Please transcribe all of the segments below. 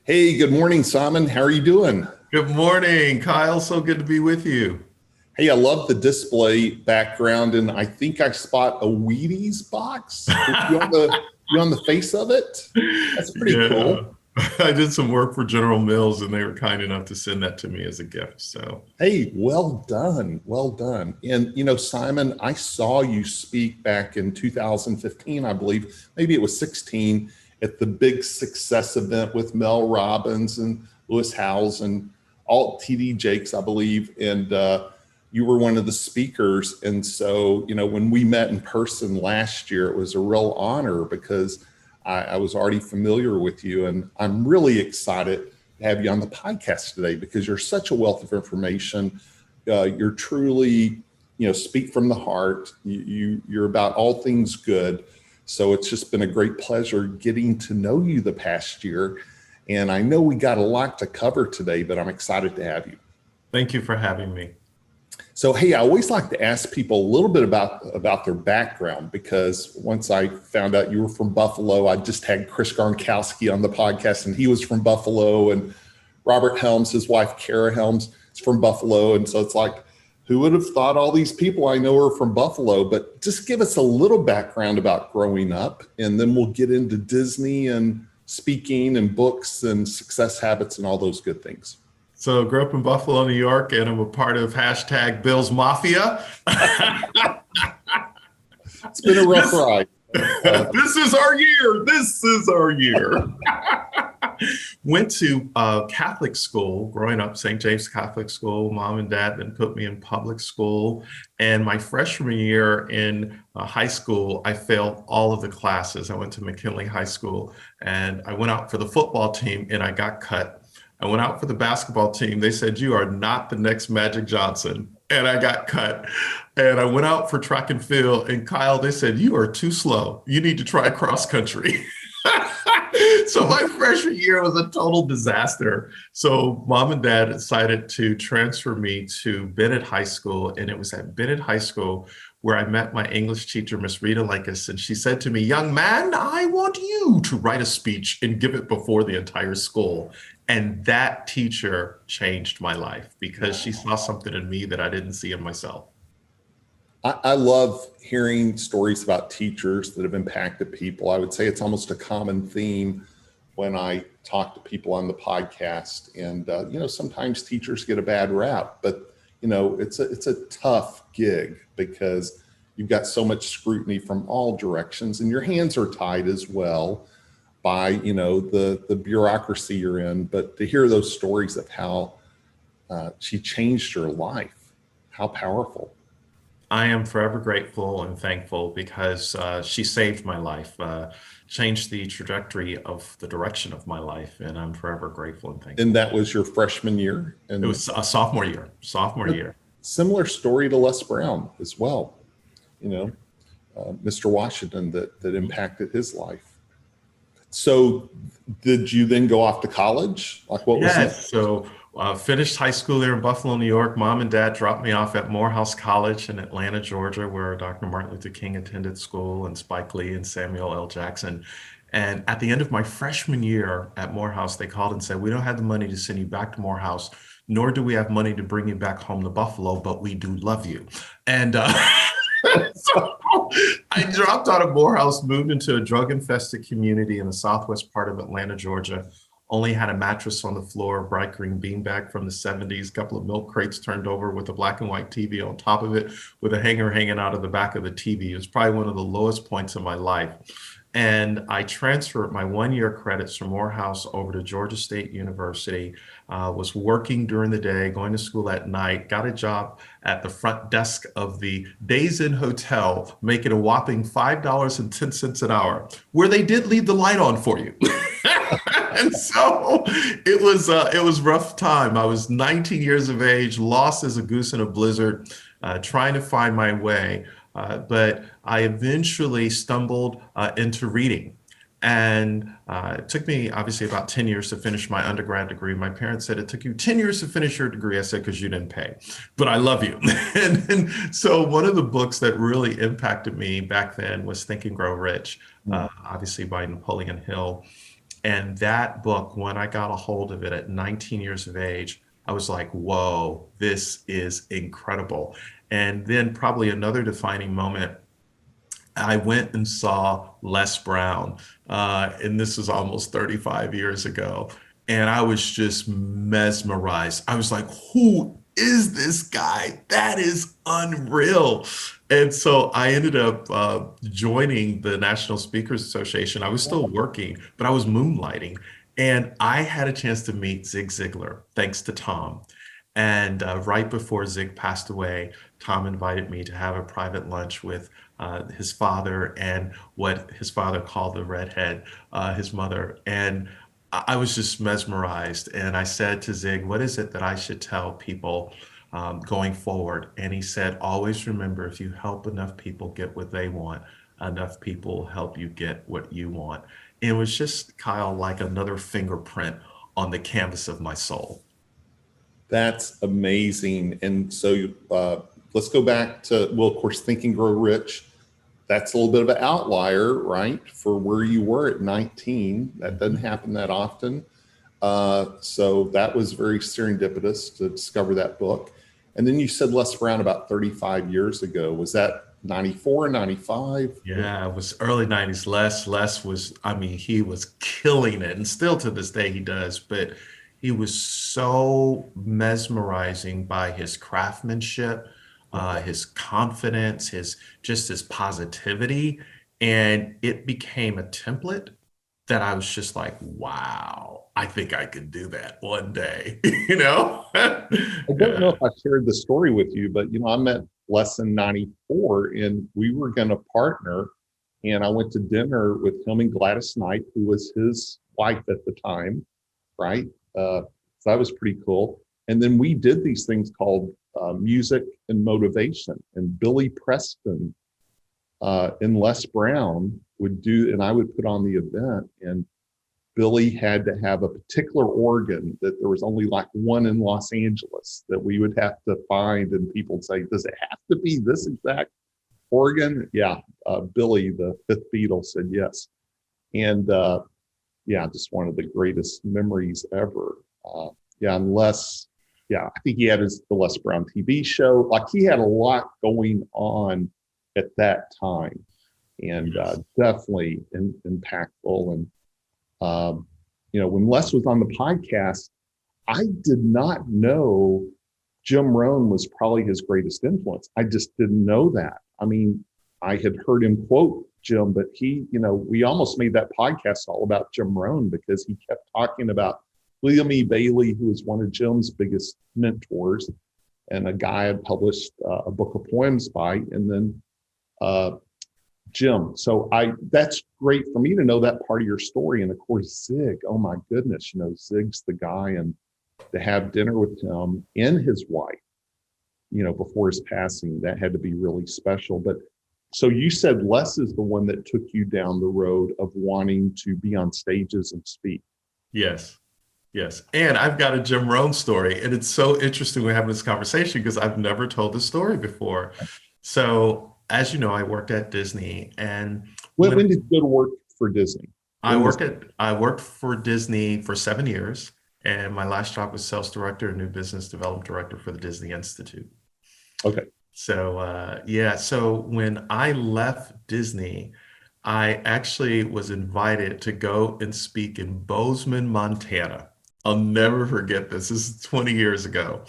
Hey, good morning, Simon. How are you doing? Good morning, Kyle. So good to be with you. Hey, I love the display background, and I think I spot a Wheaties box with you on the face of it. That's pretty Yeah, cool. I did some work for General Mills and they were kind enough to send that to me as a gift. So, Hey, well done. Well done. And Simon, I saw you speak back in 2015, I believe, maybe it was 16, at the big success event with Mel Robbins and Lewis Howes and all TD Jakes, I believe. And you were one of the speakers. And so, when we met in person last year, it was a real honor because I was already familiar with you. And I'm really excited have you on the podcast today because you're such a wealth of information. You're truly, speak from the heart. You're about all things good. So it's just been a great pleasure getting to know you the past year. And I know we got a lot to cover today, but I'm excited to have you. thank you for having me. So, hey, I always like to ask people a little bit about their background because once I found out you were from Buffalo, I just had Chris Gronkowski on the podcast and he was from Buffalo, and Robert Helms, his wife, Kara Helms, is from Buffalo. And so it's like, who would have thought all these people I know are from Buffalo? But just give us a little background about growing up, and then we'll get into Disney and speaking and books and success habits and all those good things. So, I grew up in Buffalo, New York, and I'm a part of hashtag Bills Mafia. It's been a rough this, ride. this is our year. This is our year. Went to Catholic school growing up, St. James Catholic School. Mom and dad then put me in public school. And my freshman year in high school, I failed all of the classes. I went to McKinley High School and I went out for the football team and I got cut. I went out for the basketball team. They said, "You are not the next Magic Johnson." And I got cut. And I went out for track and field. And Kyle, they said, "You are too slow. You need to try cross country." So my freshman year was a total disaster. So mom and dad decided to transfer me to Bennett High School. And it was at Bennett High School where I met my English teacher, Miss Rita Lakis. And she said to me, "Young man, I want you to write a speech and give it before the entire school." And that teacher changed my life because she saw something in me that I didn't see in myself. I love hearing stories about teachers that have impacted people. I would say it's almost a common theme when I talk to people on the podcast. And sometimes teachers get a bad rap, but it's a tough gig because you've got so much scrutiny from all directions, and your hands are tied as well by the bureaucracy you're in. But to hear those stories of how she changed your life, how powerful. I am forever grateful and thankful because she saved my life, changed the trajectory of the direction of my life, and I'm forever grateful and thankful. And that was your freshman year? It And was a sophomore year. similar story to Les Brown as well, Mr. Washington that impacted his life. So did you then go off to college? Like what was that? Yes. So finished high school there in Buffalo, New York. Mom and dad dropped me off at Morehouse College in Atlanta, Georgia, where Dr. Martin Luther King attended school and Spike Lee and Samuel L. Jackson. And at the end of my freshman year at Morehouse, they called and said, "We don't have the money to send you back to Morehouse, nor do we have money to bring you back home to Buffalo, but we do love you." And so I dropped out of Morehouse, moved into a drug-infested community in the southwest part of Atlanta, Georgia. Only had a mattress on the floor, bright green beanbag from the 70s, a couple of milk crates turned over with a black and white TV on top of it, with a hanger hanging out of the back of the TV. It was probably one of the lowest points in my life. And I transferred my one-year credits from Morehouse over to Georgia State University, was working during the day, going to school at night, got a job at the front desk of the Days Inn Hotel, making a whopping $5.10 an hour, where they did leave the light on for you. And so it was rough time. I was 19 years of age, lost as a goose in a blizzard, trying to find my way. But I eventually stumbled into reading. And it took me obviously about 10 years to finish my undergrad degree. My parents said, "It took you 10 years to finish your degree." I said, "Because you didn't pay, but I love you." And so one of the books that really impacted me back then was Think and Grow Rich, obviously by Napoleon Hill. And that book, when I got a hold of it at 19 years of age, I was like, whoa, this is incredible. And then probably another defining moment, I went and saw Les Brown, and this was almost 35 years ago. And I was just mesmerized. I was like, who is this guy? That is unreal. And so I ended up joining the National Speakers Association. I was still working, but I was moonlighting. And I had a chance to meet Zig Ziglar, thanks to Tom. And right before Zig passed away, Tom invited me to have a private lunch with his father and what his father called the redhead, his mother. And I was just mesmerized. And I said to Zig, what is it that I should tell people going forward? And he said, always remember, if you help enough people get what they want, enough people help you get what you want. And it was just, Kyle, like another fingerprint on the canvas of my soul. That's amazing. And so let's go back to, well, of course, Think and Grow Rich. That's a little bit of an outlier, right? For where you were at 19. That doesn't happen that often. So that was very serendipitous to discover that book. And then you said Les Brown about 35 years ago. Was that 94, 95? Yeah, it was early 90s. Les was, I mean, he was killing it. And still to this day he does, but he was so mesmerizing by his craftsmanship, his confidence, his positivity. And it became a template that I was just like, wow, I think I could do that one day, you know? I don't know if I shared the story with you, but I met Les in 94 and we were going to partner. And I went to dinner with him and Gladys Knight, who was his wife at the time, right? So that was pretty cool. And then we did these things called music and motivation. And Billy Preston and Les Brown would do, and I would put on the event. And Billy had to have a particular organ that there was only like one in Los Angeles that we would have to find. And people would say, does it have to be this exact organ? Yeah. Billy, the fifth Beatle, said yes. And yeah, just one of the greatest memories ever. Unless, I think he had the Les Brown TV show. Like he had a lot going on at that time, and definitely impactful. And when Les was on the podcast, I did not know Jim Rohn was probably his greatest influence. I just didn't know that. I mean, I had heard him quote Jim, but he, we almost made that podcast all about Jim Rohn because he kept talking about William E. Bailey, who was one of Jim's biggest mentors, and a guy had published a book of poems by, and then Jim. So that's great for me to know that part of your story. And of course, Zig, oh my goodness, Zig's the guy, and to have dinner with him and his wife, before his passing, that had to be really special. But so you said Les is the one that took you down the road of wanting to be on stages and speak. Yes. And I've got a Jim Rohn story. And it's so interesting we're having this conversation because I've never told this story before. So as you know, I worked at Disney. And when did you go to work for Disney? I worked for Disney for 7 years. And my last job was sales director and new business development director for the Disney Institute. Okay. So, so when I left Disney, I actually was invited to go and speak in Bozeman, Montana. I'll never forget this. This is 20 years ago.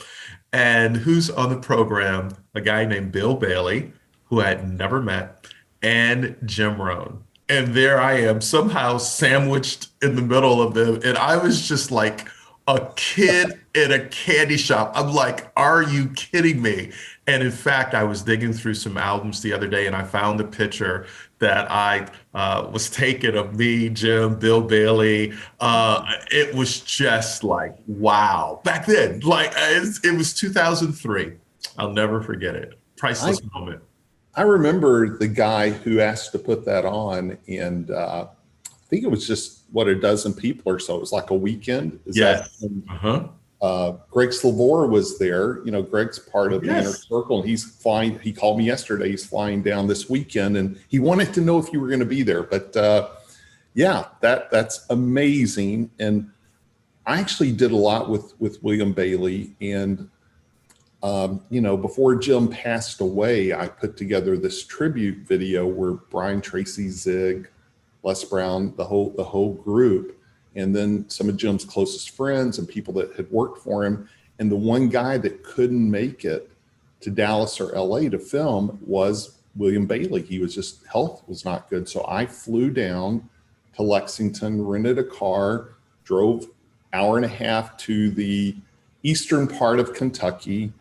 And who's on the program? A guy named Bill Bailey, who I had never met, and Jim Rohn. And there I am, somehow sandwiched in the middle of them. And I was just like a kid in a candy shop. I'm like, are you kidding me? And in fact, I was digging through some albums the other day and I found a picture that I was taken of me, Jim, Bill Bailey. It was just like, wow. Back then, it was 2003. I'll never forget it. Priceless moment. I remember the guy who asked to put that on, and I think it was just a dozen people or so. It was like a weekend. Yes. Greg Slavor was there. Greg's part of the inner circle, and he's flying. He called me yesterday. He's flying down this weekend, and he wanted to know if you were going to be there. But Yeah, that's amazing. And I actually did a lot with William Bailey. And before Jim passed away, I put together this tribute video where Brian, Tracy, Zig, Les Brown, the whole group, and then some of Jim's closest friends and people that had worked for him. And the one guy that couldn't make it to Dallas or LA to film was William Bailey. He was just, health was not good. So I flew down to Lexington, rented a car, drove hour and a half to the eastern part of Kentucky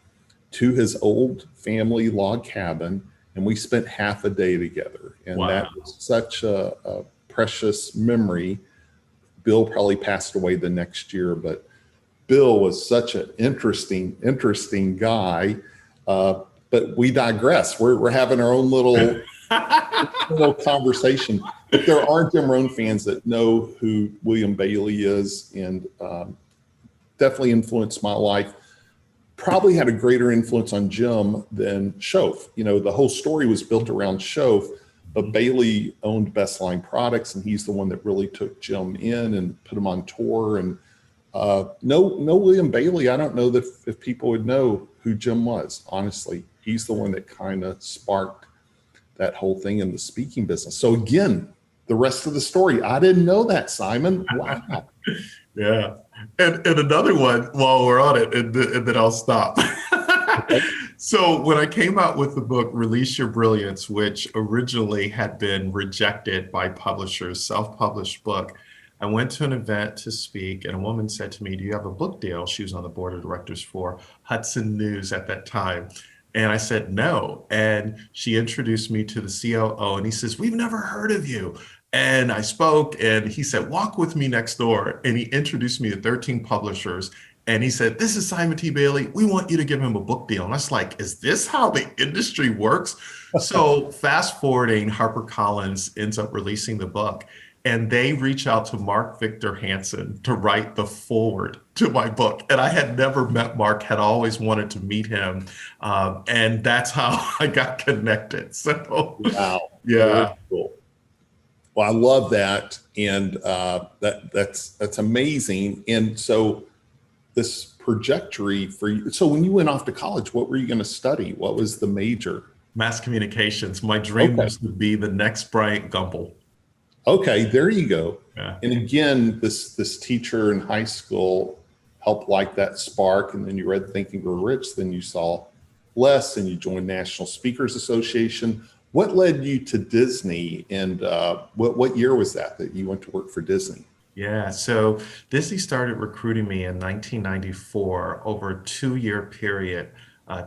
to his old family log cabin, and we spent half a day together. And Wow. That was such a precious memory. Bill probably passed away the next year, but Bill was such an interesting guy. But we digress. We're having our own little conversation. But there are Jim Rohn fans that know who William Bailey is, and definitely influenced my life. Probably had a greater influence on Jim than Shoaf. The whole story was built around Shoaf, but Bailey owned Best Line Products, and he's the one that really took Jim in and put him on tour. And no William Bailey, I don't know that if people would know who Jim was, honestly. He's the one that kind of sparked that whole thing in the speaking business. So again, the rest of the story, I didn't know that, Simon. Wow. Yeah. And another one while we're on it, and then I'll stop. Okay. So when I came out with the book, Release Your Brilliance, which originally had been rejected by publishers, self-published book, I went to an event to speak, and a woman said to me, "Do you have a book deal?" She was on the board of directors for Hudson News at that time. And I said, "No." And she introduced me to the COO, and he says, "We've never heard of you." And I spoke, and he said, "Walk with me next door." And he introduced me to 13 publishers. And he said, "This is Simon T. Bailey. We want you to give him a book deal." And I was like, is this how the industry works? So fast forwarding, HarperCollins ends up releasing the book. And they reach out to Mark Victor Hansen to write the foreword to my book. And I had never met Mark, had always wanted to meet him. And that's how I got connected. So, Wow. Yeah. Very cool. Well, I love that. And that's amazing. And so this trajectory for you. So when you went off to college, what were you going to study? What was the major? Mass communications. My dream was to be the next Bryant Gumbel. Okay, there you go. Yeah. And again, this teacher in high school helped light that spark. And then you read Think and Grow Rich. Then you saw Les, and you joined National Speakers Association. What led you to Disney, and what year was that you went to work for Disney? Yeah, so Disney started recruiting me in 1994 over a 2-year period.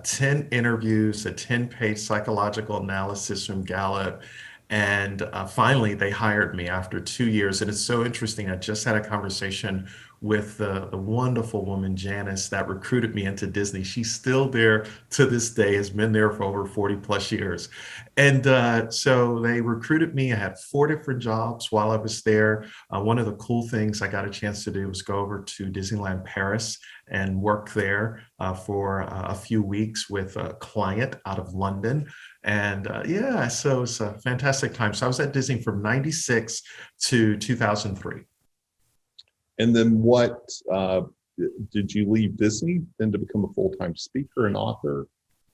10 interviews, a 10-page psychological analysis from Gallup. And finally, they hired me after 2 years. And it's so interesting. I just had a conversation with the wonderful woman, Janice, that recruited me into Disney. She's still there to this day, has been there for over 40 plus years. And so they recruited me. I had 4 different jobs while I was there. One of the cool things I got a chance to do was go over to Disneyland Paris and work there for a few weeks with a client out of London. And yeah, so it's a fantastic time. So I was at Disney from 96 to 2003. And then what, did you leave Disney then to become a full-time speaker and author?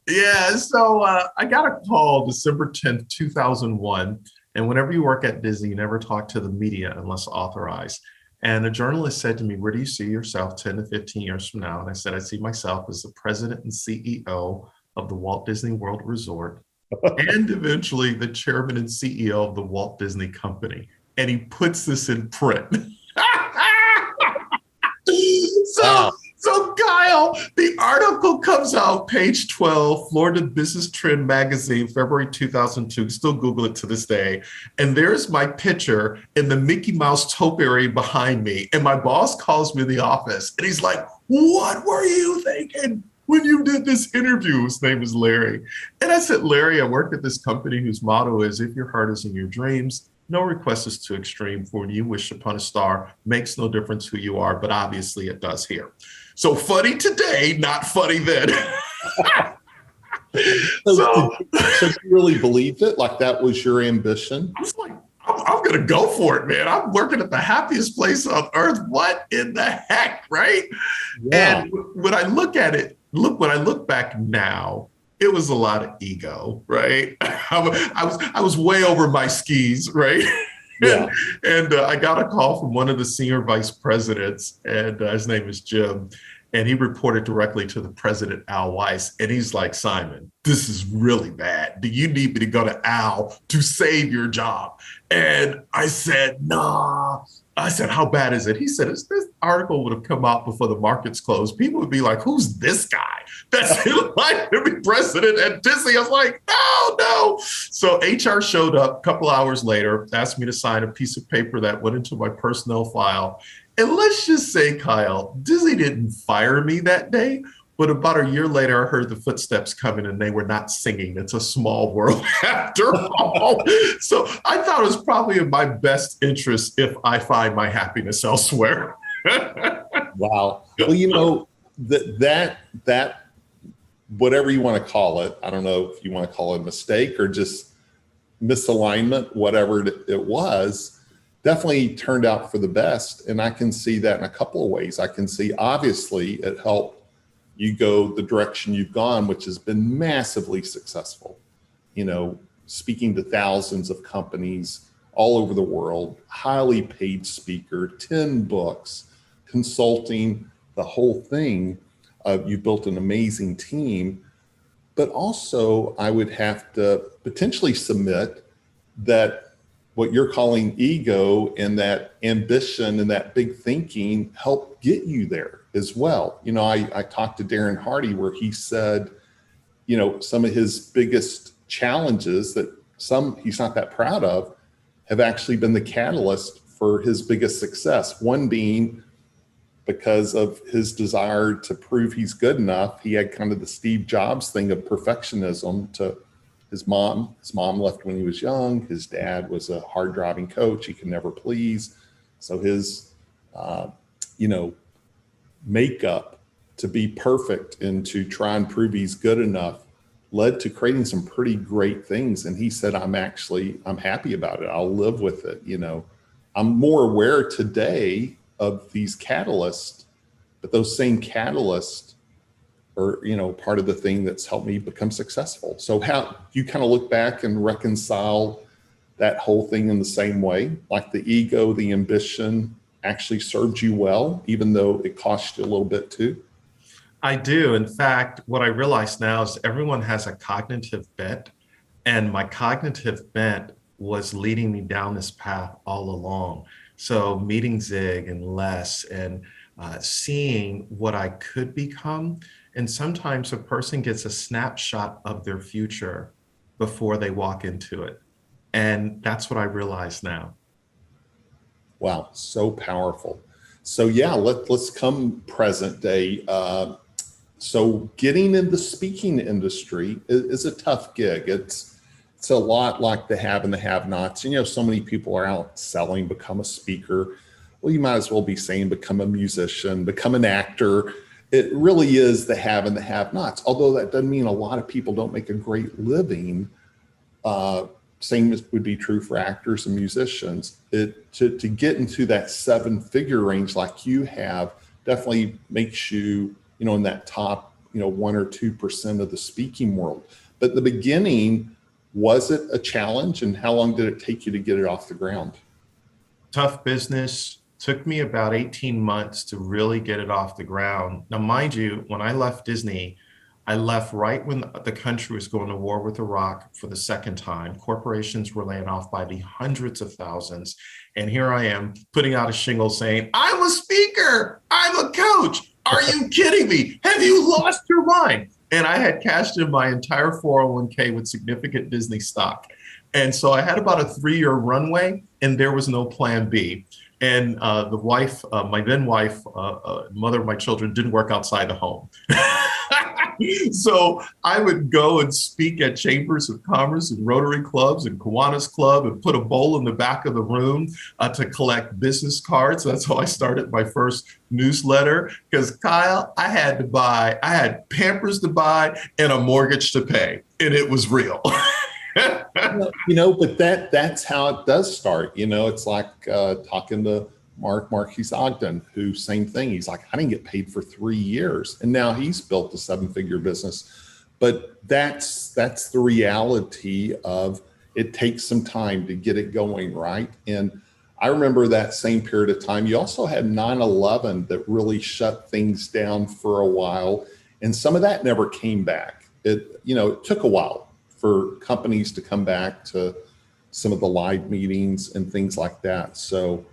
Yeah, so I got a call December 10th, 2001. And whenever you work at Disney, you never talk to the media unless authorized. And a journalist said to me, "Where do you see yourself 10 to 15 years from now?" And I said, "I see myself as the president and CEO of the Walt Disney World Resort and eventually the chairman and CEO of the Walt Disney Company." And he puts this in print. So Kyle, the article comes out, page 12, Florida Business Trend Magazine, February 2002. Still Google it to this day. And there's my picture in the Mickey Mouse topiary behind me. And my boss calls me in the office and he's like, "What were you thinking when you did this interview?" His name is Larry. And I said, "Larry, I work at this company whose motto is, if your heart is in your dreams, no request is too extreme. For when you wish upon a star, makes no difference who you are, but obviously it does here." So funny today, not funny then. So you really believed it? Like that was your ambition? I I'm going to go for it, man. I'm working at the happiest place on earth. What in the heck, right? Yeah. And when I look at it, when I look back now, it was a lot of ego, right? I was way over my skis, right? Yeah. And I got a call from one of the senior vice presidents, and his name is Jim. And he reported directly to the president, Al Weiss. And he's like, Simon, this is really bad. Do you need me to go to Al to save your job? And I said, nah. I said, how bad is it? He said, if this article would have come out before the markets closed, people would be like, who's this guy that's in line to be president at Disney? I was like, no. So HR showed up a couple hours later, asked me to sign a piece of paper that went into my personnel file. And let's just say, Kyle, Disney didn't fire me that day, but about a year later, I heard the footsteps coming and they were not singing. It's a small world after all. So I thought it was probably in my best interest if I find my happiness elsewhere. Wow. Well, that whatever you want to call it, I don't know if you want to call it a mistake or just misalignment, whatever it was, definitely turned out for the best. And I can see that in a couple of ways. I can see, obviously, it helped you go the direction you've gone, which has been massively successful. Speaking to thousands of companies all over the world, highly paid speaker, 10 books, consulting, the whole thing. You've built an amazing team. But also, I would have to potentially submit that what you're calling ego and that ambition and that big thinking helped get you there as well. I talked to Darren Hardy where he said, some of his biggest challenges that he's not that proud of have actually been the catalyst for his biggest success. One being because of his desire to prove he's good enough. He had kind of the Steve Jobs thing of perfectionism to his mom. His mom left when he was young. His dad was a hard driving coach. He could never please. So his, makeup to be perfect and to try and prove he's good enough led to creating some pretty great things. And he said, I'm happy about it. I'll live with it. I'm more aware today of these catalysts, but those same catalysts are, part of the thing that's helped me become successful. So how you kind of look back and reconcile that whole thing in the same way, like the ego, the ambition actually served you well, even though it cost you a little bit too? I do. In fact, what I realize now is everyone has a cognitive bent, and my cognitive bent was leading me down this path all along. So meeting Zig and Les and seeing what I could become. And sometimes a person gets a snapshot of their future before they walk into it. And that's what I realize now. Wow, so powerful. So yeah, let's come present day. So getting in the speaking industry is a tough gig. It's a lot like the have and the have-nots. So many people are out selling, become a speaker. Well, you might as well be saying become a musician, become an actor. It really is the have and the have-nots. Although that doesn't mean a lot of people don't make a great living. Same would be true for actors and musicians. To get into that 7-figure range like you have definitely makes you, in that top, 1 or 2% of the speaking world. But the beginning, was it a challenge, and how long did it take you to get it off the ground? Tough business. Took me about 18 months to really get it off the ground. Now, mind you, when I left Disney, I left right when the country was going to war with Iraq for the second time. Corporations were laying off by the hundreds of thousands. And here I am putting out a shingle saying, I'm a speaker, I'm a coach. Are you kidding me? Have you lost your mind? And I had cashed in my entire 401k with significant Disney stock. And so I had about a 3-year runway, and there was no plan B. And the wife, my then wife, mother of my children, didn't work outside the home. So I would go and speak at chambers of commerce and Rotary clubs and Kiwanis Club and put a bowl in the back of the room to collect business cards. That's how I started my first newsletter. Because Kyle, I had Pampers to buy and a mortgage to pay, and it was real. But that's how it does start. It's like talking to Marquis Ogden, who same thing. He's like, I didn't get paid for 3 years, and now he's built a 7-figure business. But that's the reality of it takes some time to get it going, right? And I remember that same period of time. You also had 9/11 that really shut things down for a while, and some of that never came back. It took a while for companies to come back to some of the live meetings and things like that. So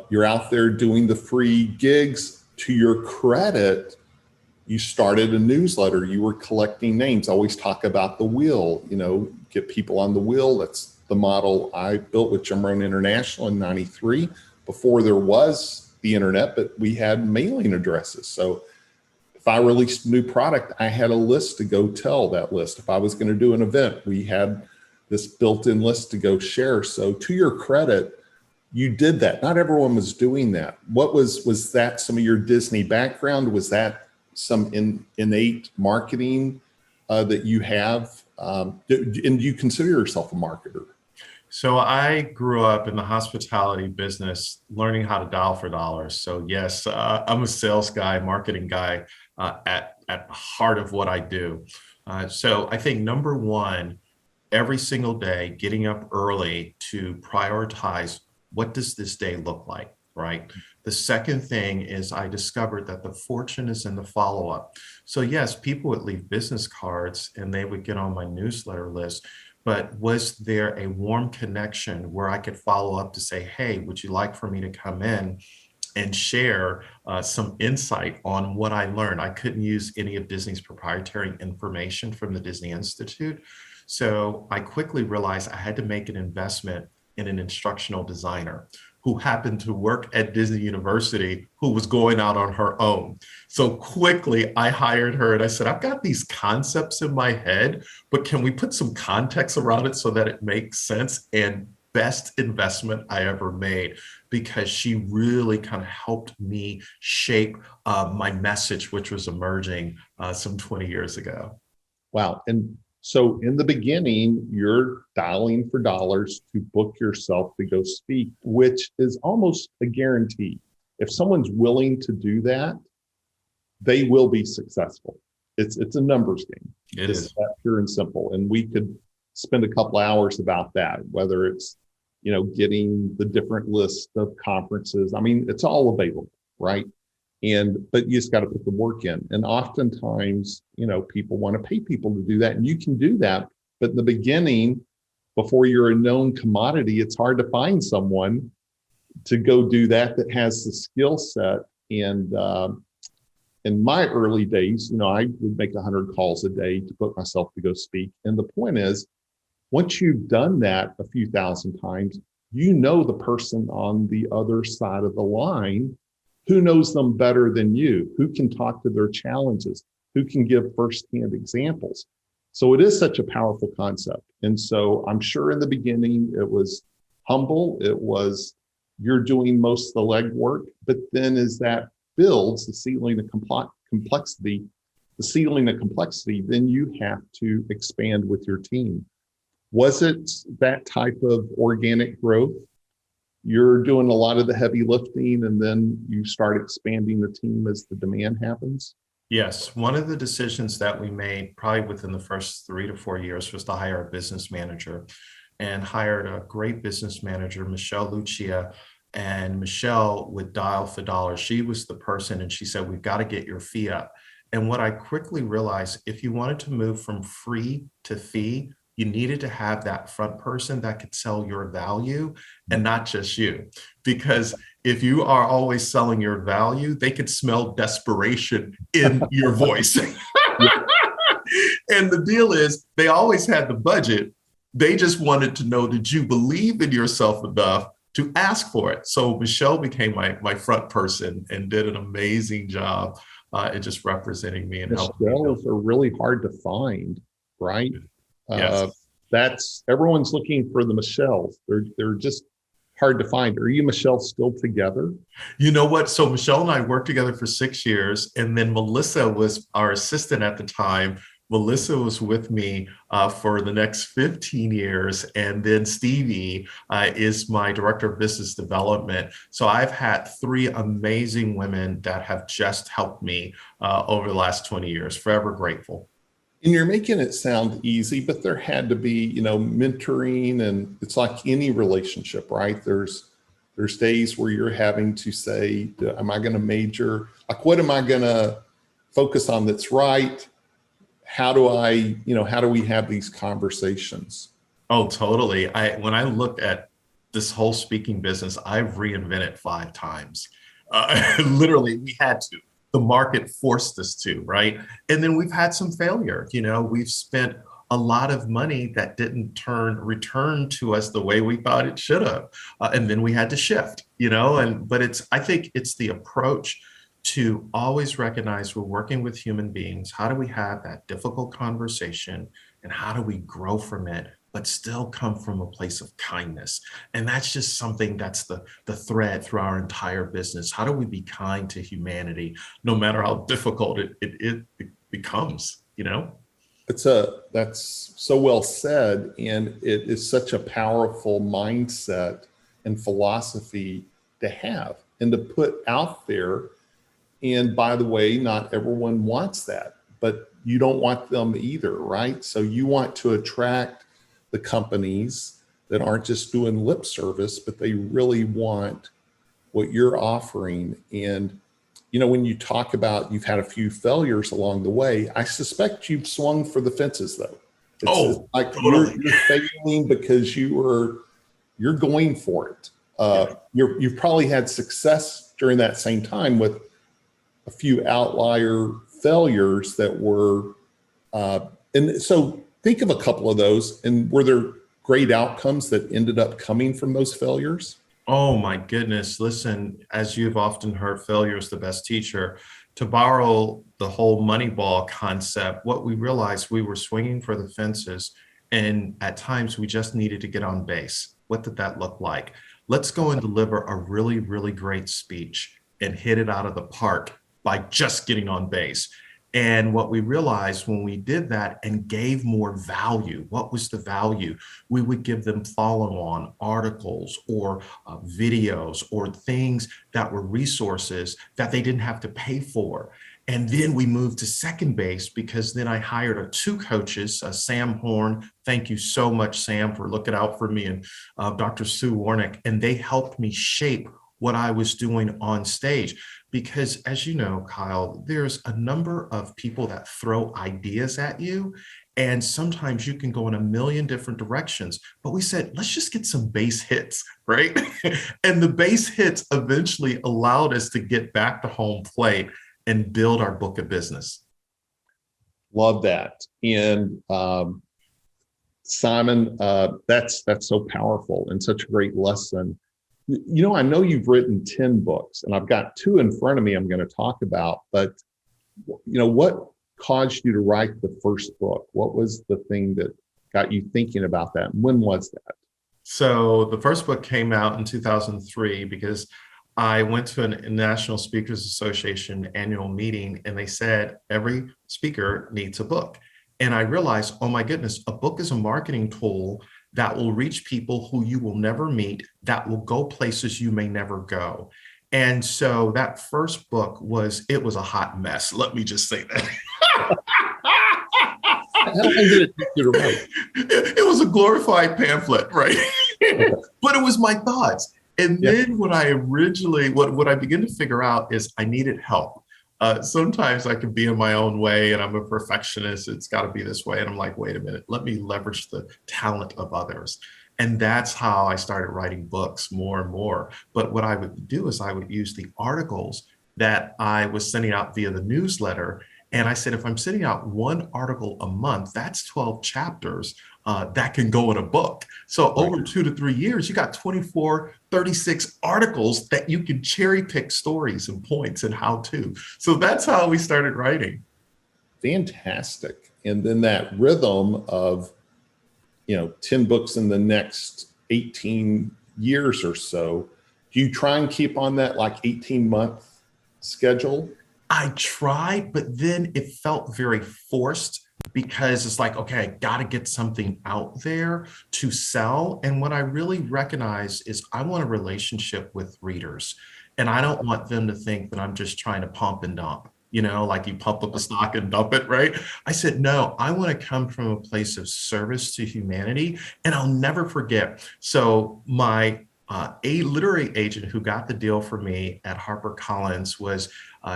you're out there doing the free gigs. To your credit, you started a newsletter. You were collecting names. I always talk about the wheel, get people on the wheel. That's the model I built with Jim Rohn International in 93, before there was the internet, but we had mailing addresses. So if I released a new product, I had a list to go tell that list. If I was going to do an event, we had this built-in list to go share. So to your credit, you did that. Not everyone was doing that. What was that some of your Disney background? Was that some innate marketing that you have? And do you consider yourself a marketer? So I grew up in the hospitality business, learning how to dial for dollars. So yes, I'm a sales guy, marketing guy at the heart of what I do. So I think number one, every single day, getting up early to prioritize, what does this day look like, right? The second thing is I discovered that the fortune is in the follow-up. So yes, people would leave business cards and they would get on my newsletter list, but was there a warm connection where I could follow up to say, hey, would you like for me to come in and share some insight on what I learned? I couldn't use any of Disney's proprietary information from the Disney Institute. So I quickly realized I had to make an investment in an instructional designer who happened to work at Disney University, who was going out on her own. So quickly I hired her and I said, I've got these concepts in my head, but can we put some context around it so that it makes sense? And best investment I ever made, because she really kind of helped me shape my message, which was emerging some 20 years ago. Wow. And so in the beginning, you're dialing for dollars to book yourself to go speak, which is almost a guarantee. If someone's willing to do that, they will be successful. It's a numbers game. It's that pure and simple. And we could spend a couple hours about that, whether it's, getting the different list of conferences. I mean, it's all available, right? But you just got to put the work in. And oftentimes, people want to pay people to do that, and you can do that. But in the beginning, before you're a known commodity, it's hard to find someone to go do that has the skill set. And in my early days, I would make 100 calls a day to book myself to go speak. And the point is, once you've done that a few thousand times, the person on the other side of the line, who knows them better than you, who can talk to their challenges, who can give firsthand examples. So it is such a powerful concept. And so I'm sure in the beginning it was humble. It was, you're doing most of the legwork, but then as that builds the ceiling of complexity, then you have to expand with your team. Was it that type of organic growth? You're doing a lot of the heavy lifting and then you start expanding the team as the demand happens? Yes. One of the decisions that we made probably within the first 3 to 4 years was to hire a business manager, and hired a great business manager, Michelle Lucia. And Michelle would dial for dollars. She was the person, and she said, we've got to get your fee up. And what I quickly realized, if you wanted to move from free to fee, you needed to have that front person that could sell your value and not just you. Because if you are always selling your value, they could smell desperation in your voice. And the deal is, they always had the budget. They just wanted to know, did you believe in yourself enough to ask for it? So Michelle became my front person and did an amazing job in just representing me and helping me. Michelle's are really hard to find, right? Yes. Everyone's looking for the Michelles. They're just hard to find. Are you and Michelle still together? You know what? So Michelle and I worked together for 6 years, and then Melissa was our assistant at the time. Melissa was with me for the next 15 years, and then Stevie is my director of business development. So I've had three amazing women that have just helped me over the last 20 years. Forever grateful. And you're making it sound easy, but there had to be, mentoring, and it's like any relationship, right? There's days where you're having to say, am I going to major? Like, what am I going to focus on that's right? How do we have these conversations? Oh, totally. When I look at this whole speaking business, I've reinvented 5 times. Literally, we had to. The market forced us to, right? And then we've had some failure. We've spent a lot of money that didn't return to us the way we thought it should have. And then we had to shift, but I think it's the approach to always recognize we're working with human beings. How do we have that difficult conversation, and how do we grow from it, but still come from a place of kindness? And that's just something that's the thread through our entire business. How do we be kind to humanity, no matter how difficult it becomes, That's so well said. And it is such a powerful mindset and philosophy to have and to put out there. And by the way, not everyone wants that, but you don't want them either, right? So you want to attract the companies that aren't just doing lip service, but they really want what you're offering. And, when you talk about you've had a few failures along the way, I suspect you've swung for the fences, though. It's like totally. You're failing because you're going for it. You've probably had success during that same time with a few outlier failures that were, and so think of a couple of those. And were there great outcomes that ended up coming from those failures? Oh my goodness. Listen, as you've often heard, failure is the best teacher. To borrow the whole Moneyball concept, what we realized, we were swinging for the fences, and at times we just needed to get on base. What did that look like? Let's go and deliver a really, really great speech and hit it out of the park by just getting on base. And what we realized when we did that and gave more value, what was the value? We would give them follow-on articles or videos or things that were resources that they didn't have to pay for. And then we moved to second base, because then I hired 2 coaches, Sam Horn. Thank you so much, Sam, for looking out for me, and Dr. Sue Warnick. And they helped me shape what I was doing on stage. Because as you know, Kyle, there's a number of people that throw ideas at you, and sometimes you can go in a million different directions. But we said, let's just get some base hits, right? And the base hits eventually allowed us to get back to home plate and build our book of business. Love that. And Simon, that's so powerful and such a great lesson. I know you've written 10 books, and I've got 2 in front of me I'm going to talk about, but what caused you to write the first book? What was the thing that got you thinking about that? And when was that? So the first book came out in 2003 because I went to a National Speakers Association annual meeting, and they said every speaker needs a book. And I realized, oh my goodness, a book is a marketing tool that will reach people who you will never meet, that will go places you may never go. And so that first book was a hot mess. Let me just say that. How long did it take you to write? It was a glorified pamphlet, right? But it was my thoughts. And then what I began to figure out is I needed help. Sometimes I can be in my own way, and I'm a perfectionist. It's got to be this way. And I'm like, wait a minute, let me leverage the talent of others. And that's how I started writing books more and more. But what I would do is I would use the articles that I was sending out via the newsletter. And I said, if I'm sending out 1 article a month, that's 12 chapters that can go in a book. So over 2 to 3 years, you got 24, 36 articles that you can cherry pick stories and points and how to. So that's how we started writing. Fantastic. And then that rhythm of, 10 books in the next 18 years or so, do you try and keep on that like 18-month schedule? I tried, but then it felt very forced because it's like, okay, I got to get something out there to sell. And what I really recognize is I want a relationship with readers. And I don't want them to think that I'm just trying to pump and dump, like you pump up a stock and dump it, right? I said, no, I want to come from a place of service to humanity. And I'll never forget. So my a literary agent who got the deal for me at HarperCollins was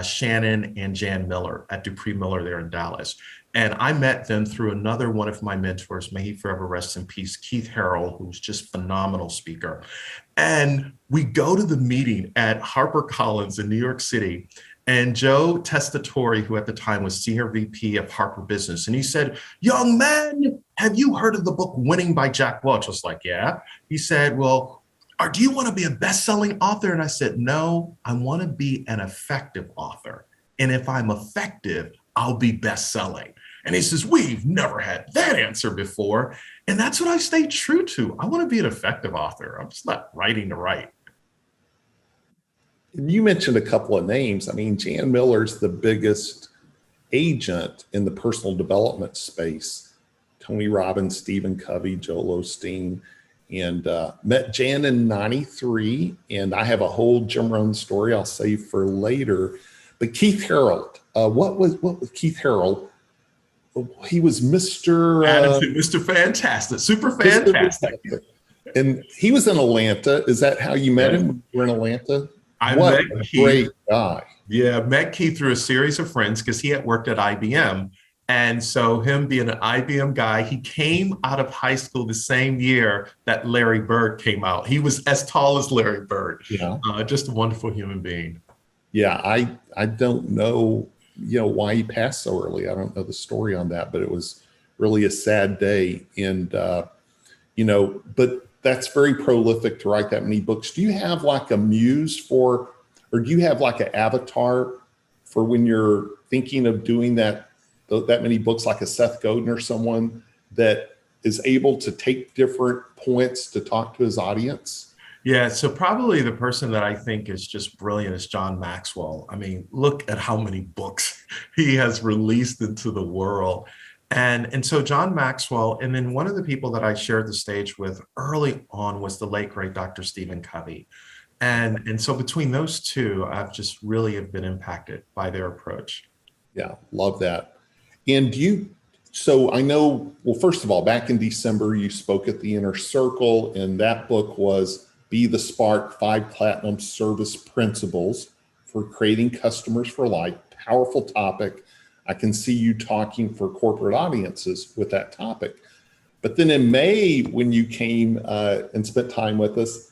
Shannon and Jan Miller at Dupree Miller there in Dallas. And I met them through another one of my mentors, may he forever rest in peace, Keith Harrell, who's just a phenomenal speaker. And we go to the meeting at HarperCollins in New York City. And Joe Testatori, who at the time was senior VP of Harper Business, and he said, young man, have you heard of the book Winning by Jack Welch? I was like, yeah. He said, well, or do you want to be a best-selling author? And I said, no, I want to be an effective author. And if I'm effective, I'll be best-selling. And he says, we've never had that answer before. And that's what I stay true to. I want to be an effective author. I'm just not writing to write. You mentioned a couple of names. I mean, Jan Miller's the biggest agent in the personal development space. Tony Robbins, Stephen Covey, Joel Osteen, and met Jan in '93. And I have a whole Jim Rohn story I'll save for later. But Keith Harrell, what was Keith Harrell? He was Mr. Mr. Fantastic, super fantastic. And he was in Atlanta. Is that how you met him? You were in Atlanta? What a great guy. Yeah, met Keith through a series of friends because he had worked at IBM. And so him being an IBM guy, he came out of high school the same year that Larry Bird came out. He was as tall as Larry Bird. Yeah. Just a wonderful human being. Yeah, I don't know, why he passed so early. I don't know the story on that, but it was really a sad day. And, but that's very prolific to write that many books. Do you have like a muse or do you have like an avatar for when you're thinking of doing that many books, like a Seth Godin or someone that is able to take different points to talk to his audience? Yeah, so probably the person that I think is just brilliant is John Maxwell. I mean, look at how many books he has released into the world. And so John Maxwell, and then one of the people that I shared the stage with early on was the late, great Dr. Stephen Covey. And so between those two, I've just really have been impacted by their approach. Yeah, love that. And so I know, well, first of all, back in December, you spoke at the Inner Circle, and that book was Be the Spark, 5 Platinum Service Principles for Creating Customers for Life. Powerful topic. I can see you talking for corporate audiences with that topic. But then in May, when you came and spent time with us,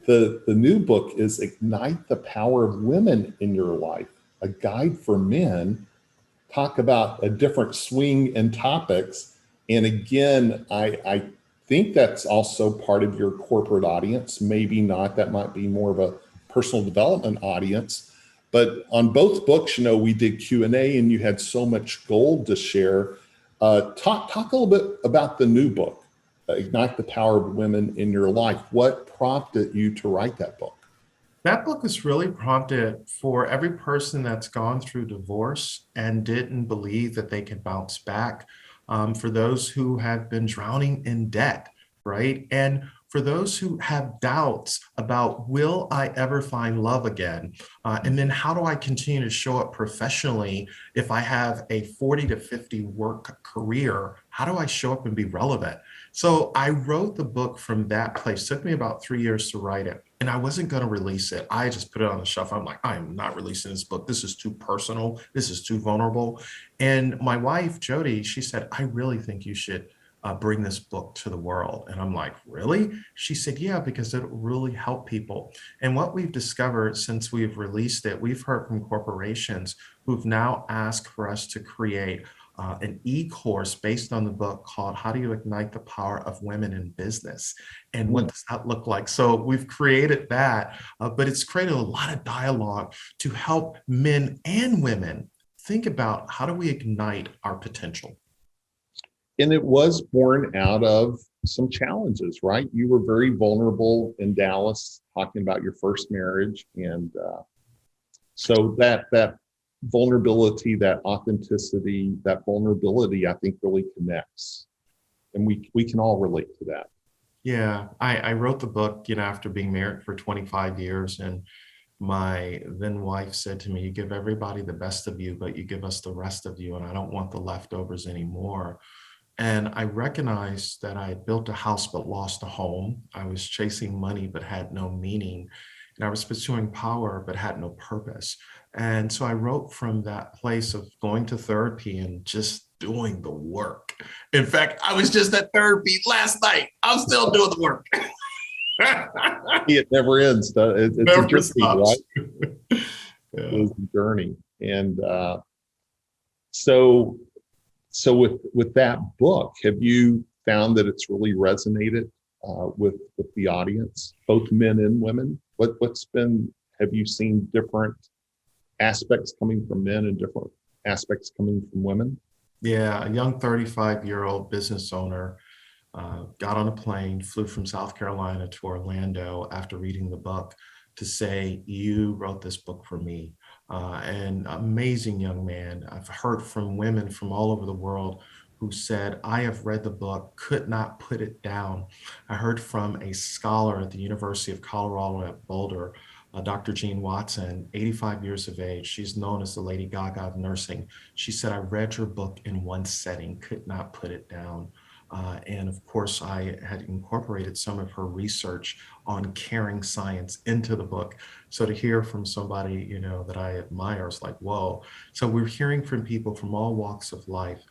the new book is Ignite the Power of Women in Your Life, a guide for men. Talk about a different swing in topics. And again, I think that's also part of your corporate audience. Maybe not, that might be more of a personal development audience. But on both books, we did Q&A and you had so much gold to share. Talk a little bit about the new book, Ignite the Power of Women in Your Life. What prompted you to write that book? That book is really prompted for every person that's gone through divorce and didn't believe that they could bounce back, for those who have been drowning in debt, right? And for those who have doubts about, will I ever find love again? And then how do I continue to show up professionally if I have a 40 to 50 work career? How do I show up and be relevant? So I wrote the book from that place. It took me about 3 years to write it. And I wasn't going to release it. I just put it on the shelf. I'm like, I am not releasing this book. This is too personal. This is too vulnerable. And my wife, Jody, she said, I really think you should bring this book to the world. And I'm like, really? She said, yeah, because it'll really help people. And what we've discovered since we've released it, we've heard from corporations who've now asked for us to create an e-course based on the book called How Do You Ignite the Power of Women in Business? And what does that look like? So we've created that, but it's created a lot of dialogue to help men and women think about, how do we ignite our potential? And it was born out of some challenges, right? You were very vulnerable in Dallas, talking about your first marriage. And so that vulnerability, that authenticity, that vulnerability, I think really connects. And we can all relate to that. Yeah, I wrote the book, after being married for 25 years, and my then wife said to me, "You give everybody the best of you, but you give us the rest of you, and I don't want the leftovers anymore." And I recognized that I had built a house but lost a home. I was chasing money but had no meaning. And I was pursuing power but had no purpose. And so I wrote from that place of going to therapy and just doing the work. In fact, I was just at therapy last night. I'm still doing the work. It never ends. It's Never a journey, stops. right? Yeah. It's a journey. And so with that book, have you found that it's really resonated with the audience, both men and women? Have you seen different aspects coming from men and different aspects coming from women? Yeah, a young 35-year-old business owner got on a plane, flew from South Carolina to Orlando after reading the book to say, "You wrote this book for me." And amazing young man. I've heard from women from all over the world who said, "I have read the book, could not put it down." I heard from a scholar at the University of Colorado at Boulder, Dr. Jean Watson, 85 years of age. She's known as the Lady Gaga of nursing. She said, "I read your book in one setting, could not put it down." And of course, I had incorporated some of her research on caring science into the book. So to hear from somebody, that I admire is like, whoa. So we're hearing from people from all walks of life.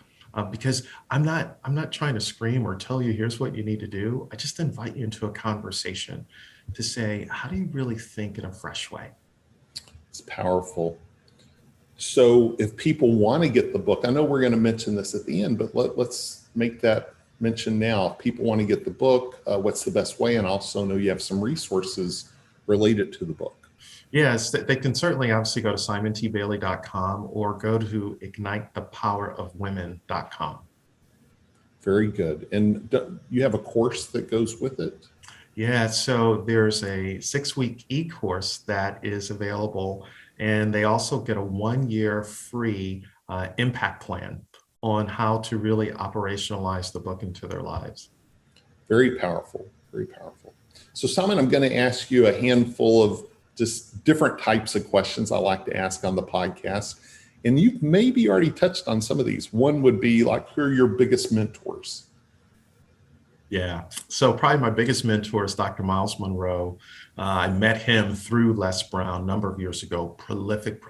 Because I'm not trying to scream or tell you, here's what you need to do. I just invite you into a conversation to say, how do you really think in a fresh way? It's powerful. So if people want to get the book, I know we're going to mention this at the end, but let's make that mention now. If people want to get the book, what's the best way? And also know you have some resources related to the book. Yes, they can certainly obviously go to simontbailey.com or go to ignitethepowerofwomen.com. Very good. And you have a course that goes with it? Yeah, so there's a 6-week e-course that is available, and they also get a 1-year free impact plan on how to really operationalize the book into their lives. Very powerful, very powerful. So Simon, I'm going to ask you a handful of just different types of questions I like to ask on the podcast. And you've maybe already touched on some of these. One would be like, who are your biggest mentors? Yeah, so probably my biggest mentor is Dr. Miles Monroe. I met him through Les Brown a number of years ago. Prolific.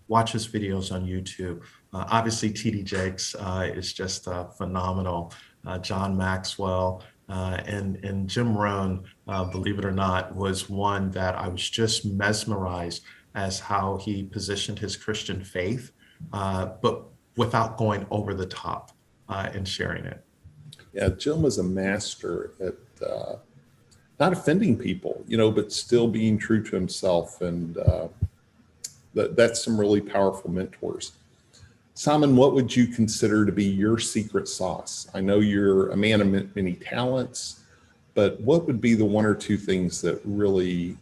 Watch his videos on YouTube. Obviously, T.D. Jakes is just phenomenal. John Maxwell and Jim Rohn, believe it or not, was one that I was just mesmerized as how he positioned his Christian faith, but without going over the top in sharing it. Yeah, Jim was a master at not offending people, but still being true to himself. And that's some really powerful mentors. Simon, what would you consider to be your secret sauce? I know you're a man of many talents, but what would be the one or two things that really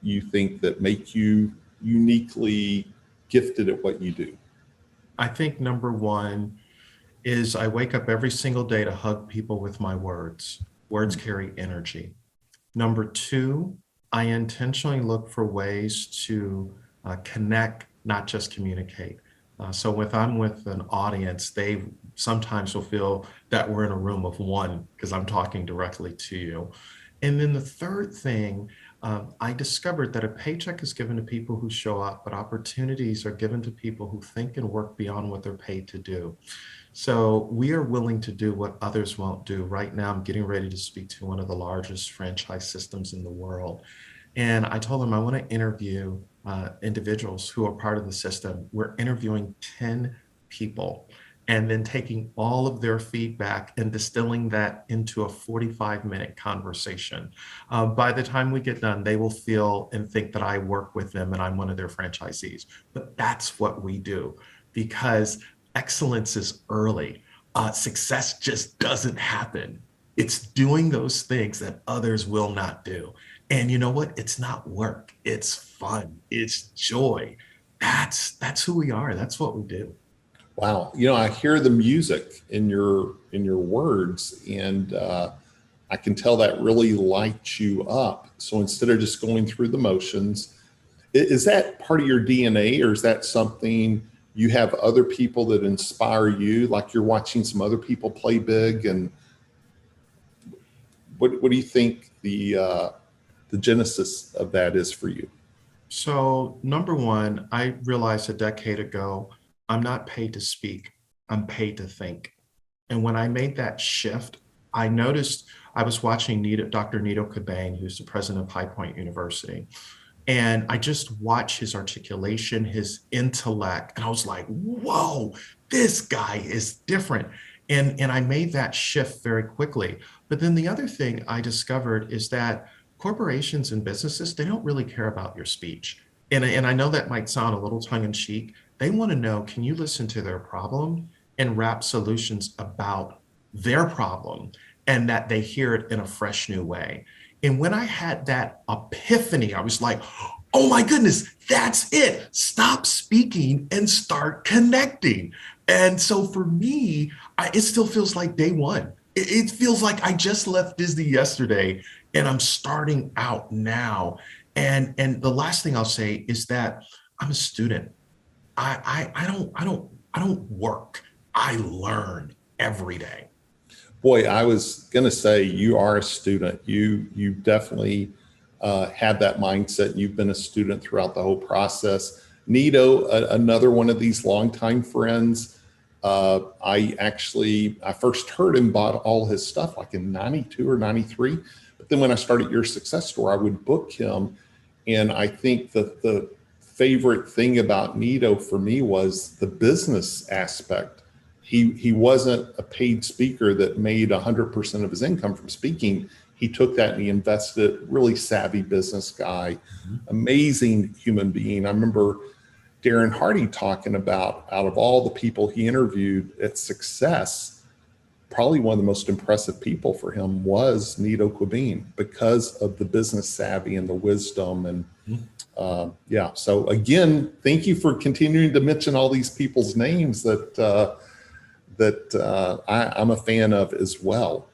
you think that make you uniquely gifted at what you do? I think number one is I wake up every single day to hug people with my words. Words carry energy. Number two, I intentionally look for ways to connect, not just communicate. So if I'm with an audience, they sometimes will feel that we're in a room of one because I'm talking directly to you. And then the third thing, I discovered that a paycheck is given to people who show up, but opportunities are given to people who think and work beyond what they're paid to do. So we are willing to do what others won't do. Right now, I'm getting ready to speak to one of the largest franchise systems in the world. And I told them I want to interview individuals who are part of the system. We're interviewing 10 people and then taking all of their feedback and distilling that into a 45-minute conversation. By the time we get done, they will feel and think that I work with them and I'm one of their franchisees. But that's what we do because excellence is early. Success just doesn't happen. It's doing those things that others will not do. And you know what? It's not work. It's fun. It's joy. That's who we are. That's what we do. Wow. I hear the music in your words, and I can tell that really lights you up. So instead of just going through the motions, is that part of your DNA, or is that something you have other people that inspire you? Like you're watching some other people play big, and what do you think the genesis of that is for you? So, number one, I realized a decade ago, I'm not paid to speak, I'm paid to think. And when I made that shift, I noticed I was watching Dr. Nito Cabane, who's the president of High Point University. And I just watched his articulation, his intellect, and I was like, whoa, this guy is different. And I made that shift very quickly. But then the other thing I discovered is that corporations and businesses, they don't really care about your speech. And I know that might sound a little tongue in cheek. They want to know, can you listen to their problem and wrap solutions about their problem, and that they hear it in a fresh new way. And when I had that epiphany, I was like, oh my goodness, that's it. Stop speaking and start connecting. And so for me, it still feels like day one. It feels like I just left Disney yesterday and I'm starting out now. And the last thing I'll say is that I'm a student. I don't work. I learn every day. Boy, I was going to say you are a student. You definitely have that mindset. You've been a student throughout the whole process. Nito, another one of these longtime friends. I first heard him, bought all his stuff like in 92 or 93. But then when I started Your Success Store, I would book him. And I think that the favorite thing about Nito for me was the business aspect. He wasn't a paid speaker that made 100% of his income from speaking. He took that and he invested it. Really savvy business guy, amazing human being. I remember Darren Hardy talking about, out of all the people he interviewed at Success, probably one of the most impressive people for him was Nito Cabane because of the business savvy and the wisdom. And yeah, so again, thank you for continuing to mention all these people's names that I'm a fan of as well.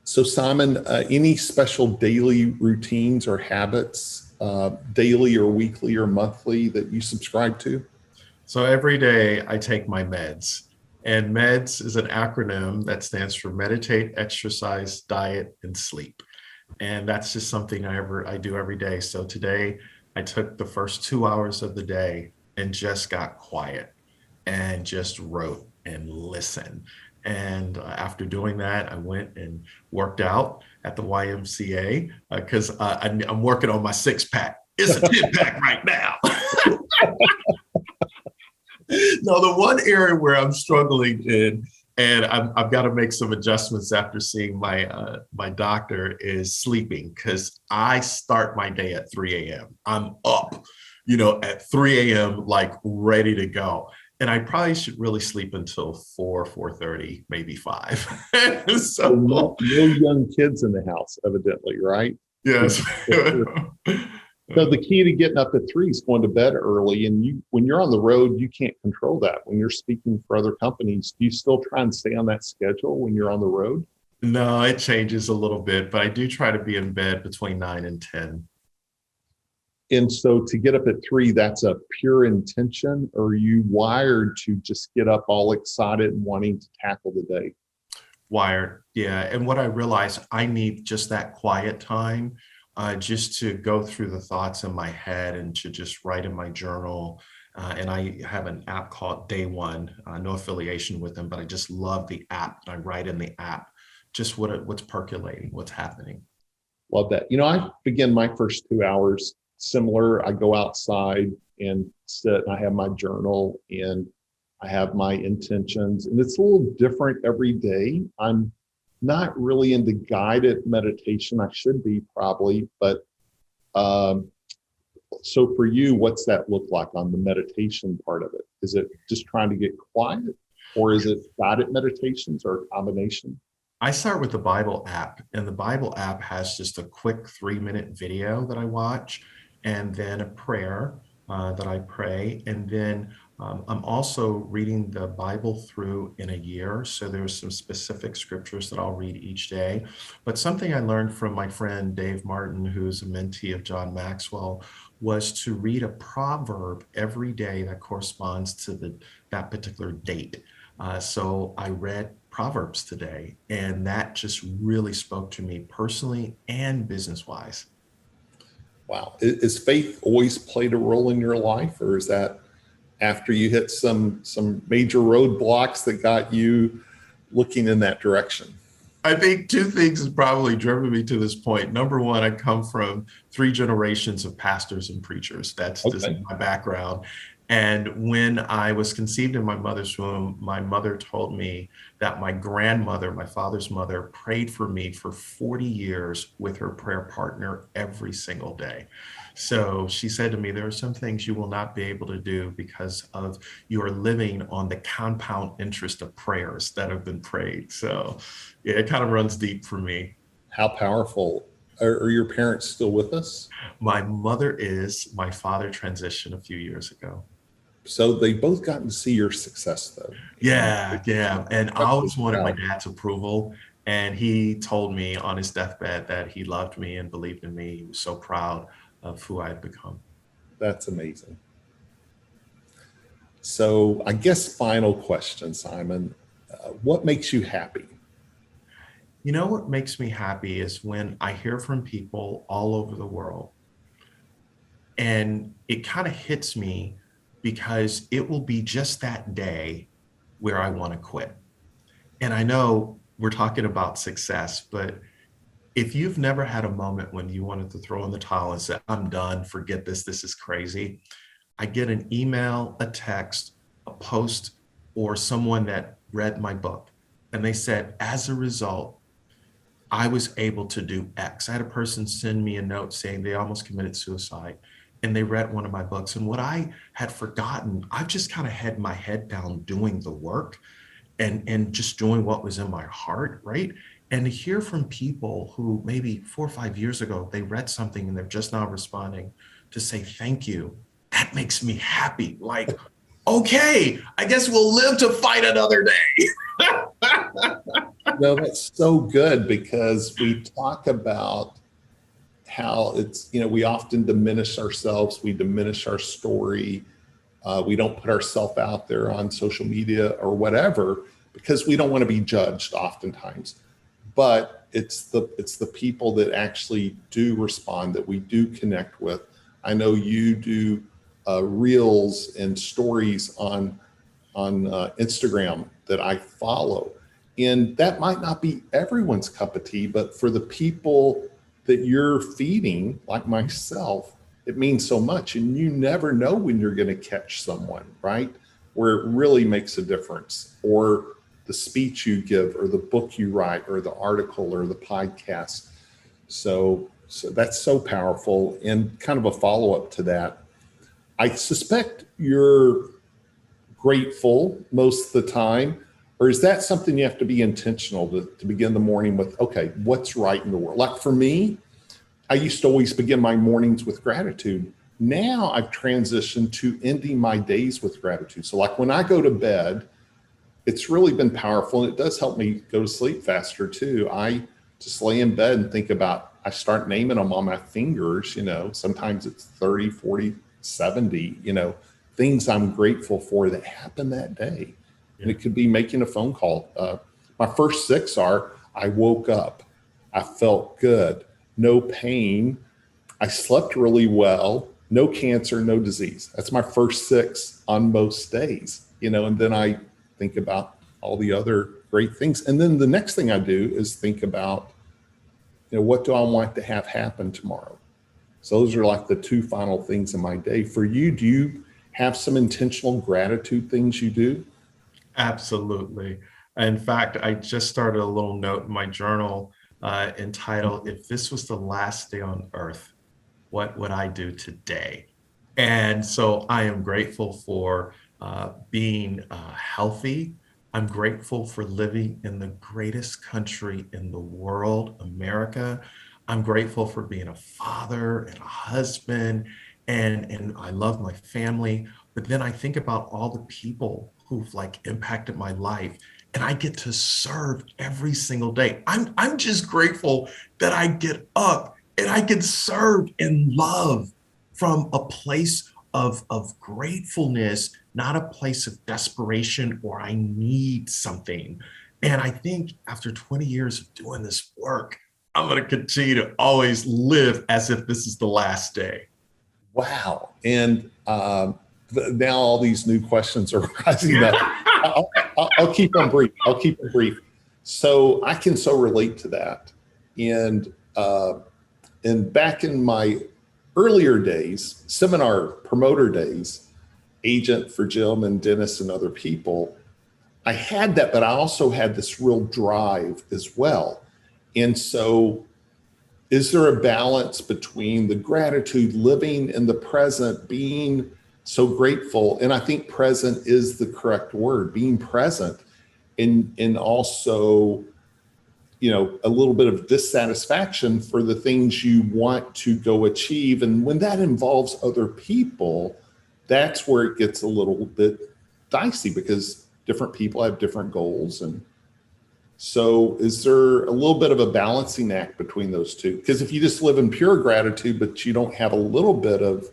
So Simon, any special daily routines or habits, daily or weekly or monthly, that you subscribe to? So every day I take my meds, and meds is an acronym that stands for meditate, exercise, diet, and sleep. And that's just something I do every day. So today I took the first 2 hours of the day and just got quiet and just wrote and listened. And after doing that, I went and worked out at the YMCA because I'm working on my six pack. It's a 10-pack right now. No, the one area where I'm struggling in, and I've got to make some adjustments after seeing my doctor, is sleeping, because I start my day at 3 a.m. I'm up, at 3 a.m., like ready to go. And I probably should really sleep until 4:30, maybe 5. So no young kids in the house, evidently, right? yes. So the key to getting up at 3 is going to bed early. And when you're on the road, you can't control that. When you're speaking for other companies, do you still try and stay on that schedule when you're on the road? No, it changes a little bit, but I do try to be in bed between 9 and 10. And so to get up at 3, that's a pure intention, or are you wired to just get up all excited and wanting to tackle the day? Wired, yeah. And what I realized, I need just that quiet time, just to go through the thoughts in my head and to just write in my journal. And I have an app called Day One, no affiliation with them, but I just love the app. I write in the app just what's percolating, what's happening. Love that. I begin my first 2 hours similar. I go outside and sit, and I have my journal and I have my intentions, and it's a little different every day. I'm not really into guided meditation. I should be probably, but so for you, what's that look like on the meditation part of it? Is it just trying to get quiet, or is it guided meditations, or a combination? I start with the Bible app, and the Bible app has just a quick 3-minute video that I watch, and then a prayer, that I pray. And then I'm also reading the Bible through in a year. So there's some specific scriptures that I'll read each day. But something I learned from my friend Dave Martin, who's a mentee of John Maxwell, was to read a proverb every day that corresponds to that particular date. So I read Proverbs today, and that just really spoke to me personally and business-wise. Wow. Is faith always played a role in your life, or is that after you hit some major roadblocks that got you looking in that direction? I think two things has probably driven me to this point. Number one, I come from 3 generations of pastors and preachers. That's just Okay. my background. And when I was conceived in my mother's womb, my mother told me that my grandmother, my father's mother, prayed for me for 40 years with her prayer partner every single day. So she said to me, there are some things you will not be able to do because of your living on the compound interest of prayers that have been prayed. So yeah, it kind of runs deep for me. How powerful. Are your parents still with us? My mother is, my father transitioned a few years ago. So they both gotten to see your success, though. And Yeah, yeah. And I incredibly always wanted my proud. dad's approval. And he told me on his deathbed that he loved me and believed in me. He was so proud of who I had become. That's amazing. So I guess final question, Simon. What makes you happy? You know what makes me happy is when I hear from people all over the world, and it kind of hits me because it will be just that day where I want to quit. And I know we're talking about success, but if you've never had a moment when you wanted to throw in the towel and say, I'm done, forget this, this is crazy, I get an email, a text, a post, or someone that read my book. And they said, as a result, I was able to do X. I had a person send me a note saying they almost committed suicide and they read one of my books. And what I had forgotten, I've just kind of had my head down doing the work and just doing what was in my heart, right? And to hear from people who maybe 4 or 5 years ago, they read something and they're just now responding to say thank you, that makes me happy. Like, okay, I guess we'll live to fight another day. No, that's so good because we talk about how it's, we often diminish ourselves, we diminish our story. We don't put ourselves out there on social media or whatever because we don't want to be judged oftentimes. But it's the people that actually do respond that we do connect with. I know you do reels and stories on Instagram that I follow. And that might not be everyone's cup of tea, but for the people that you're feeding, like myself, it means so much. And you never know when you're going to catch someone, right? Where it really makes a difference, or the speech you give, or the book you write, or the article, or the podcast. So that's so powerful. And kind of a follow-up to that, I suspect you're grateful most of the time, or is that something you have to be intentional to begin the morning with? Okay, what's right in the world? Like for me, I used to always begin my mornings with gratitude. Now I've transitioned to ending my days with gratitude. So like when I go to bed, it's really been powerful, and it does help me go to sleep faster too. I just lay in bed and think about, I start naming them on my fingers, sometimes it's 30, 40, 70, things I'm grateful for that happened that day. And it could be making a phone call. My first 6 are, I woke up, I felt good, no pain, I slept really well, no cancer, no disease. That's my first 6 on most days, and then I think about all the other great things. And then the next thing I do is think about, what do I want to have happen tomorrow? So those are like the 2 final things in my day. For you, do you have some intentional gratitude things you do? Absolutely. In fact, I just started a little note in my journal entitled, If This Was the Last Day on Earth, What Would I Do Today? And so I am grateful for being healthy. I'm grateful for living in the greatest country in the world, America. I'm grateful for being a father and a husband and I love my family. But then I think about all the people who've like impacted my life, and I get to serve every single day. I'm just grateful that I get up and I can serve and love from a place of gratefulness, not a place of desperation or I need something. And I think after 20 years of doing this work, I'm going to continue to always live as if this is the last day. Wow. And now all these new questions are rising up. I'll keep them brief. I'll keep them brief. So I can so relate to that. And back in my earlier days, seminar promoter days, agent for Jim and Dennis and other people, I had that, but I also had this real drive as well. And so is there a balance between the gratitude, living in the present, being so grateful? And I think present is the correct word, being present, and also, you know, a little bit of dissatisfaction for the things you want to go achieve. And when that involves other people, that's where it gets a little bit dicey because different people have different goals. And so is there a little bit of a balancing act between those two? Because if you just live in pure gratitude, but you don't have a little bit of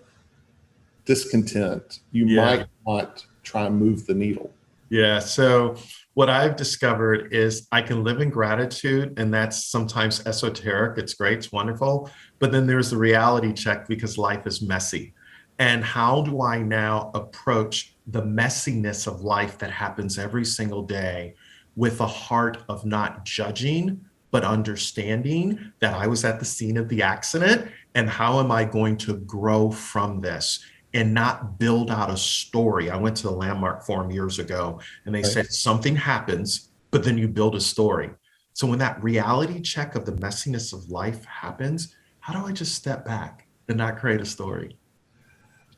discontent, you might not try and move the needle. Yeah. So what I've discovered is I can live in gratitude, and that's sometimes esoteric. It's great. It's wonderful. But then there's the reality check because life is messy. And how do I now approach the messiness of life that happens every single day with a heart of not judging, but understanding that I was at the scene of the accident, and how am I going to grow from this and not build out a story? I went to the Landmark Forum years ago, and they said something happens, but then you build a story. So when that reality check of the messiness of life happens, how do I just step back and not create a story?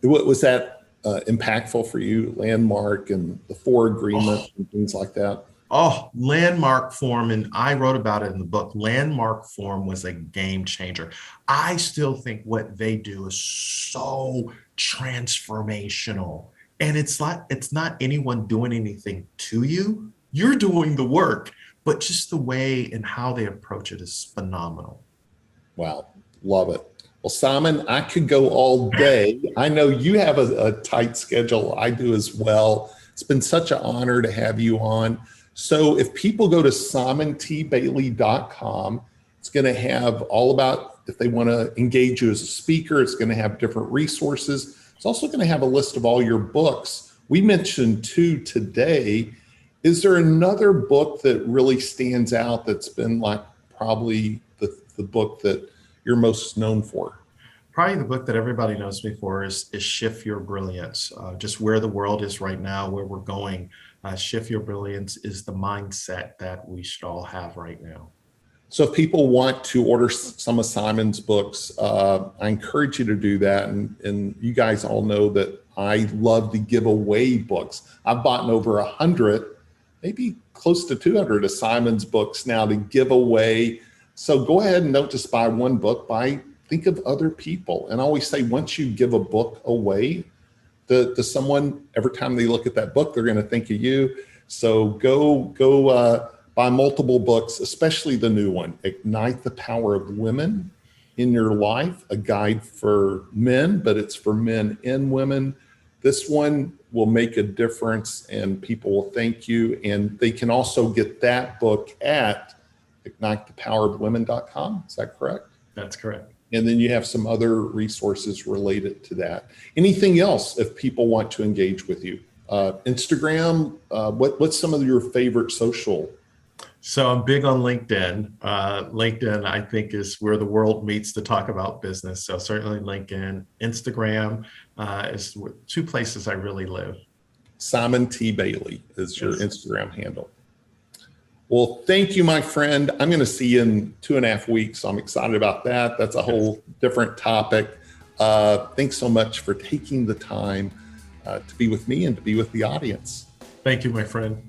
What was that impactful for you, Landmark and the 4 agreement and things like that? Oh, Landmark Forum, and I wrote about it in the book. Landmark Forum was a game changer. I still think what they do is so transformational. And it's not anyone doing anything to you. You're doing the work, but just the way and how they approach it is phenomenal. Wow, love it. Well, Simon, I could go all day. I know you have a tight schedule. I do as well. It's been such an honor to have you on. So if people go to simontbailey.com, it's going to have all about if they want to engage you as a speaker. It's going to have different resources. It's also going to have a list of all your books. We mentioned 2 today. Is there another book that really stands out that's been like probably the book that you're most known for? Probably the book that everybody knows me for is Shift Your Brilliance. Just where the world is right now, where we're going. Shift Your Brilliance is the mindset that we should all have right now. So if people want to order some of Simon's books, I encourage you to do that. And you guys all know that I love to give away books. I've bought over 100, maybe close to 200 of Simon's books now to give away. So go ahead and don't just buy one book, think of other people. And I always say, once you give a book away to someone, every time they look at that book, they're going to think of you. So go buy multiple books, especially the new one, Ignite the Power of Women in Your Life, a guide for men, but it's for men and women. This one will make a difference and people will thank you. And they can also get that book at ignitethepowerofwomen.com. Is that correct? That's correct. And then you have some other resources related to that. Anything else if people want to engage with you? Instagram, what's some of your favorite social? So I'm big on LinkedIn. LinkedIn, I think, is where the world meets to talk about business. So certainly LinkedIn. Instagram is 2 places I really live. Simon T. Bailey is your Instagram handle. Well, thank you, my friend. I'm going to see you in 2.5 weeks. So I'm excited about that. That's a whole different topic. Thanks so much for taking the time to be with me and to be with the audience. Thank you, my friend.